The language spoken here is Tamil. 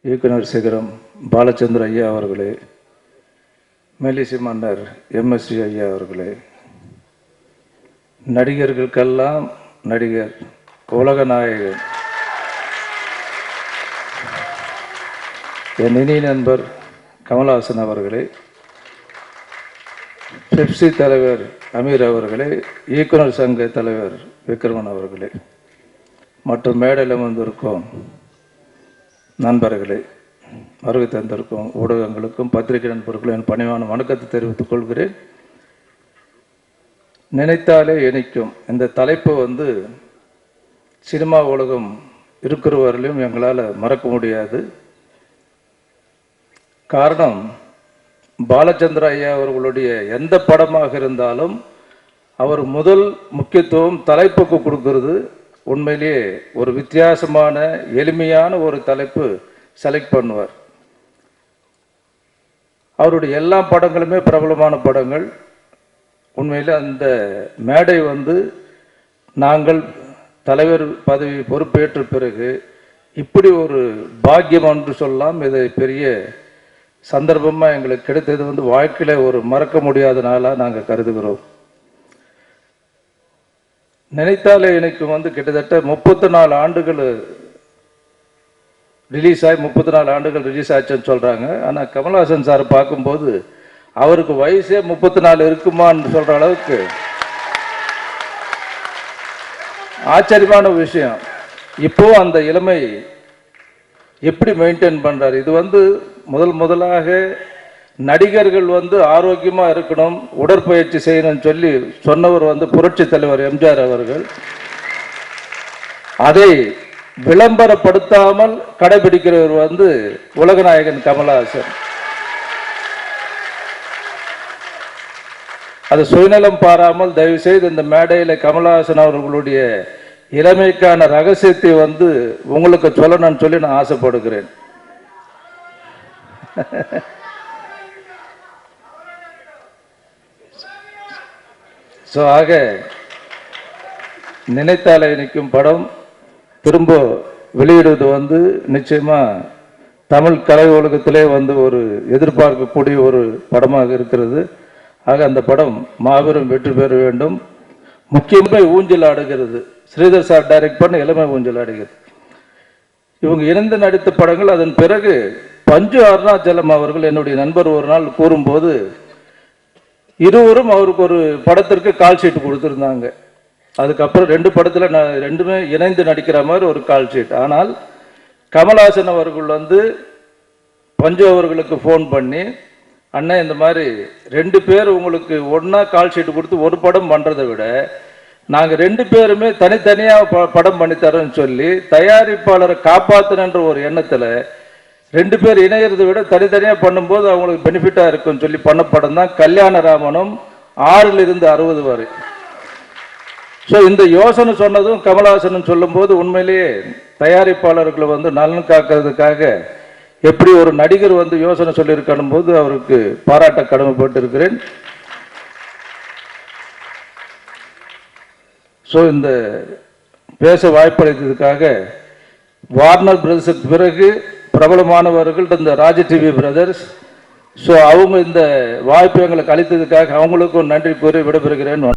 இயக்குனர் சிகரம் பாலச்சந்திர ஐயா அவர்களே, மெல்லிசை மன்னர் எம்எஸ்டி ஐயா அவர்களே, நடிகர்களுக்கெல்லாம் நடிகர், உலக நாயகன் என் இனிய நண்பர் கமல்ஹாசன் அவர்களே, பெப்சி தலைவர் அமீர் அவர்களே, இயக்குனர் சங்க தலைவர் விக்ரமன் அவர்களே, மற்றும் மேடையில் வந்திருக்கும் நண்பர்களே, வருகை தந்திருக்கும் ஊடகங்களுக்கும் பத்திரிகை நண்பர்களும் என் பணிவான வணக்கத்தை தெரிவித்துக் கொள்கிறேன். நினைத்தாலே இணைக்கும் இந்த தலைப்பு சினிமா உலகம் இருக்கிறவர்களையும் எங்களால் மறக்க முடியாது. காரணம், பாலச்சந்திர ஐயா அவர்களுடைய எந்த படமாக இருந்தாலும் அவர் முதல் முக்கியத்துவம் தலைப்புக்கு கொடுக்கிறது. உண்மையிலேயே ஒரு வித்தியாசமான எளிமையான ஒரு தலைப்பு செலக்ட் பண்ணுவார். அவருடைய எல்லா படங்களுமே பிரபலமான படங்கள். உண்மையில் அந்த மேடை நாங்கள் தலைவர் பதவி பொறுப்பேற்ற பிறகு இப்படி ஒரு பாக்கியம் என்று சொல்லலாம். இது பெரிய சந்தர்ப்பமாக எங்களுக்கு கிடைத்தது வாழ்க்கையில் ஒரு மறக்க முடியாத நாளாக நாங்கள் கருதுகிறோம். நினைத்தாலே எனக்கு கிட்டத்தட்ட 34 ஆண்டுகள் ரிலீஸ் ஆகி 34 ஆண்டுகள் ரிலீஸ் ஆச்சுன்னு சொல்கிறாங்க. ஆனால் கமல்ஹாசன் சார் பார்க்கும்போது அவருக்கு வயசே 34 இருக்குமான்னு சொல்கிற அளவுக்கு ஆச்சரியமான விஷயம். இப்போ அந்த இளமை எப்படி மெயின்டைன் பண்ணுறாரு? இது முதலாக நடிகர்கள் ஆரோக்கியமாக இருக்கணும், உடற்பயிற்சி செய்யணும்னு சொல்லி சொன்னவர் புரட்சி தலைவர் எம்ஜிஆர் அவர்கள். அதை விளம்பரப்படுத்தாமல் கடைபிடிக்கிறவர் உலகநாயகன் கமல்ஹாசன். அது சுயநலம் பாராமல் தயவு செய்து இந்த மேடையில் கமல்ஹாசன் அவர்களுடைய இளமைக்கான ரகசியத்தை உங்களுக்கு சொல்லணும்னு சொல்லி நான் ஆசைப்படுகிறேன். ஆக நினைத்தாலே நிற்கும் படம் திரும்ப வெளியிடுவது நிச்சயமா தமிழ் கலை உலகத்திலே ஒரு எதிர்பார்க்கக்கூடிய ஒரு படமாக இருக்கிறது. ஆக அந்த படம் மாபெரும் வெற்றி பெற வேண்டும். முக்கியமாக ஊஞ்சல் ஆடுகிறது. ஸ்ரீதர் சார் டைரக்ட் பண்ண இளமை ஊஞ்சல் ஆடுகிறது. இவங்க இணைந்து நடித்த படங்கள். அதன் பிறகு பஞ்சு அருணாச்சலம் அவர்கள் என்னுடைய நண்பர் ஒரு நாள் கூறும்போது இருவரும் அவருக்கு ஒரு படத்திற்கு கால் ஷீட் கொடுத்துருந்தாங்க. அதுக்கப்புறம் 2 படத்தில் ரெண்டுமே இணைந்து நடிக்கிற மாதிரி ஒரு கால் ஷீட். ஆனால் கமல்ஹாசன் அவர்கள் பஞ்சு அவர்களுக்கு ஃபோன் பண்ணி, அண்ணன் இந்த மாதிரி 2 பேர் உங்களுக்கு ஒன்றா கால் ஷீட் கொடுத்து ஒரு படம் பண்ணுறதை விட நாங்கள் 2 பேருமே தனித்தனியாக படம் பண்ணித்தரோன்னு சொல்லி தயாரிப்பாளரை காப்பாற்றணுன்ற ஒரு எண்ணத்தில் 2 பேர் இணையறதை விட தனித்தனியாக பண்ணும்போது அவங்களுக்கு பெனிஃபிட்டாக இருக்குன்னு சொல்லி பண்ண படம் தான் கல்யாணராமனும் 6லிருந்து 60 வரை. ஸோ இந்த யோசனை சொன்னதும் கமல்ஹாசன் சொல்லும்போது உண்மையிலேயே தயாரிப்பாளர்களை நலன் காக்கிறதுக்காக எப்படி ஒரு நடிகர் யோசனை சொல்லியிருக்கணும் போது அவருக்கு பாராட்ட கடமைப்பட்டு இருக்கிறேன். ஸோ இந்த பேச வாய்ப்பளித்ததுக்காக வார்னர் பிரதர்ஸுக்கு பிறகு பிரபலமானவர்கள் இந்த ராஜ டிவி பிரதர்ஸ். ஸோ அவங்க இந்த வாய்ப்பு எங்களுக்கு அளித்ததுக்காக அவங்களுக்கும் நன்றி கூறி விடைபெறுகிறேன்.